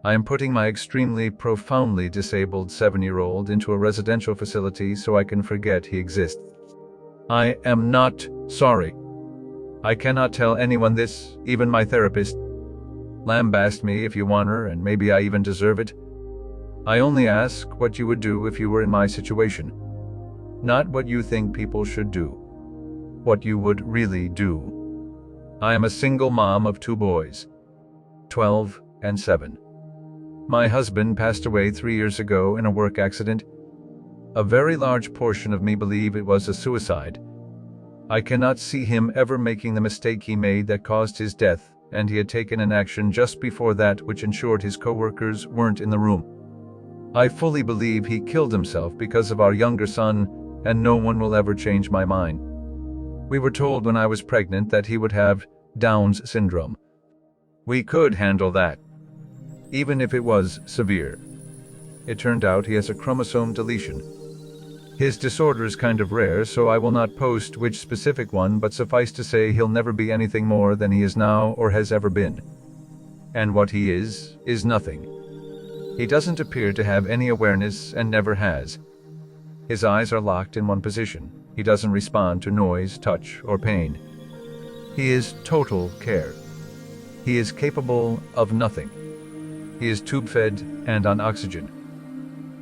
I am putting my extremely, profoundly disabled 7-year-old into a residential facility so I can forget he exists. I am not sorry. I cannot tell anyone this, even my therapist. Lambast me if you want her, and maybe I even deserve it. I only ask what you would do if you were in my situation. Not what you think people should do. What you would really do. I am a single mom of 2 boys, 12 and 7. My husband passed away 3 years ago in a work accident. A very large portion of me believe it was a suicide. I cannot see him ever making the mistake he made that caused his death, and he had taken an action just before that which ensured his co-workers weren't in the room. I fully believe he killed himself because of our younger son, and no one will ever change my mind. We were told when I was pregnant that he would have Down's syndrome. We could handle that, even if it was severe. It turned out he has a chromosome deletion. His disorder is kind of rare, so I will not post which specific one, but suffice to say he'll never be anything more than he is now or has ever been. And what he is nothing. He doesn't appear to have any awareness and never has. His eyes are locked in one position. He doesn't respond to noise, touch, or pain. He is total care. He is capable of nothing. He is tube-fed and on oxygen.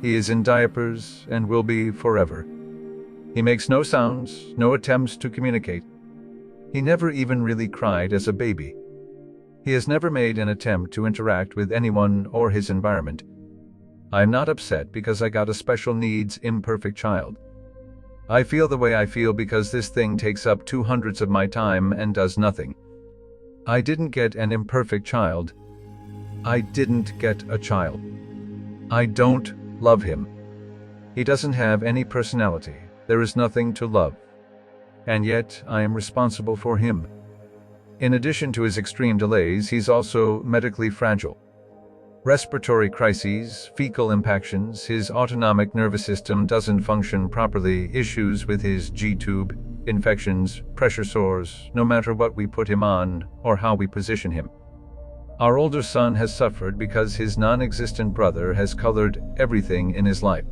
He is in diapers and will be forever. He makes no sounds, no attempts to communicate. He never even really cried as a baby. He has never made an attempt to interact with anyone or his environment. I am not upset because I got a special needs imperfect child. I feel the way I feel because this thing takes up 2/100 of my time and does nothing. I didn't get an imperfect child. I didn't get a child. I don't love him. He doesn't have any personality. There is nothing to love. And yet, I am responsible for him. In addition to his extreme delays, he's also medically fragile. Respiratory crises, fecal impactions, his autonomic nervous system doesn't function properly, issues with his G-tube, infections, pressure sores, no matter what we put him on or how we position him. Our older son has suffered because his non-existent brother has colored everything in his life.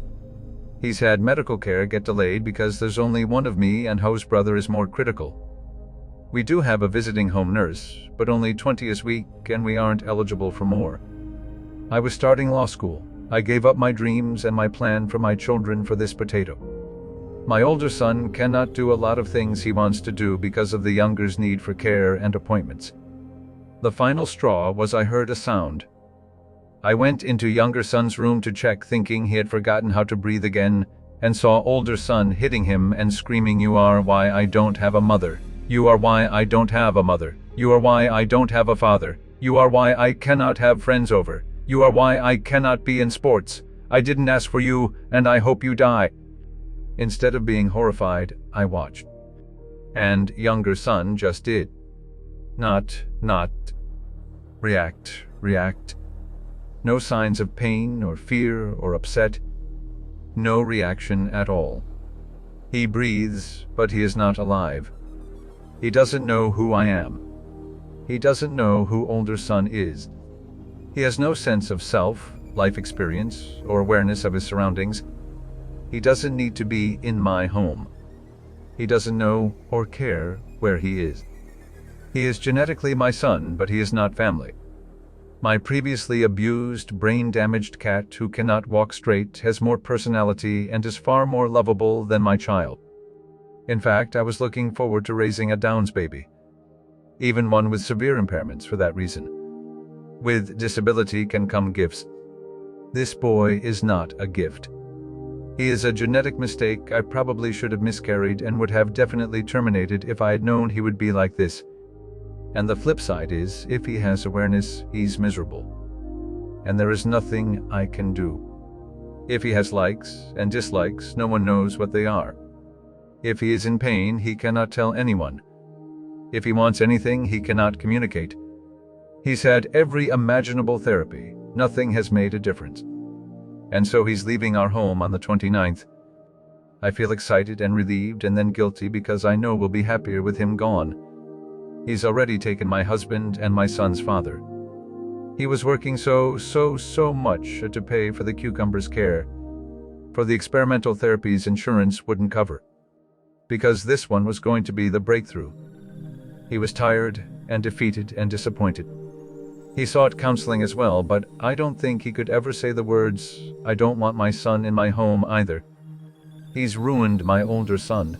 He's had medical care get delayed because there's only one of me and Ho's brother is more critical. We do have a visiting home nurse, but only 20 a week, and we aren't eligible for more. I was starting law school. I gave up my dreams and my plan for my children for this potato. My older son cannot do a lot of things he wants to do because of the younger's need for care and appointments. The final straw was I heard a sound. I went into younger son's room to check, thinking he had forgotten how to breathe again, and saw older son hitting him and screaming, "You are why I don't have a mother. You are why I don't have a mother. You are why I don't have a father. You are why I cannot have friends over. You are why I cannot be in sports. I didn't ask for you, and I hope you die." Instead of being horrified, I watched. And younger son just did. Not react. No signs of pain or fear or upset. No reaction at all. He breathes, but he is not alive. He doesn't know who I am. He doesn't know who older son is. He has no sense of self, life experience, or awareness of his surroundings. He doesn't need to be in my home. He doesn't know or care where he is. He is genetically my son, but he is not family. My previously abused, brain-damaged cat who cannot walk straight has more personality and is far more lovable than my child. In fact, I was looking forward to raising a Downs baby. Even one with severe impairments for that reason. With disability can come gifts. This boy is not a gift. He is a genetic mistake I probably should have miscarried and would have definitely terminated if I had known he would be like this. And the flip side is, if he has awareness, he's miserable. And there is nothing I can do. If he has likes and dislikes, no one knows what they are. If he is in pain, he cannot tell anyone. If he wants anything, he cannot communicate. He's had every imaginable therapy. Nothing has made a difference. And so he's leaving our home on the 29th. I feel excited and relieved and then guilty because I know we'll be happier with him gone. He's already taken my husband and my son's father. He was working so much to pay for the cucumber's care, for the experimental therapies insurance wouldn't cover. Because this one was going to be the breakthrough. He was tired and defeated and disappointed. He sought counseling as well, but I don't think he could ever say the words, "I don't want my son in my home either." He's ruined my older son.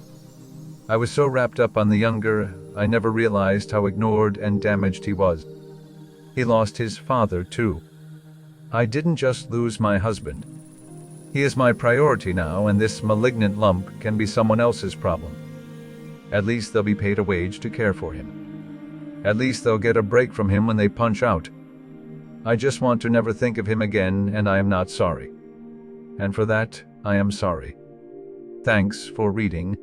I was so wrapped up on the younger, I never realized how ignored and damaged he was. He lost his father too. I didn't just lose my husband. He is my priority now, and this malignant lump can be someone else's problem. At least they'll be paid a wage to care for him. At least they'll get a break from him when they punch out. I just want to never think of him again, and I am not sorry. And for that, I am sorry. Thanks for reading.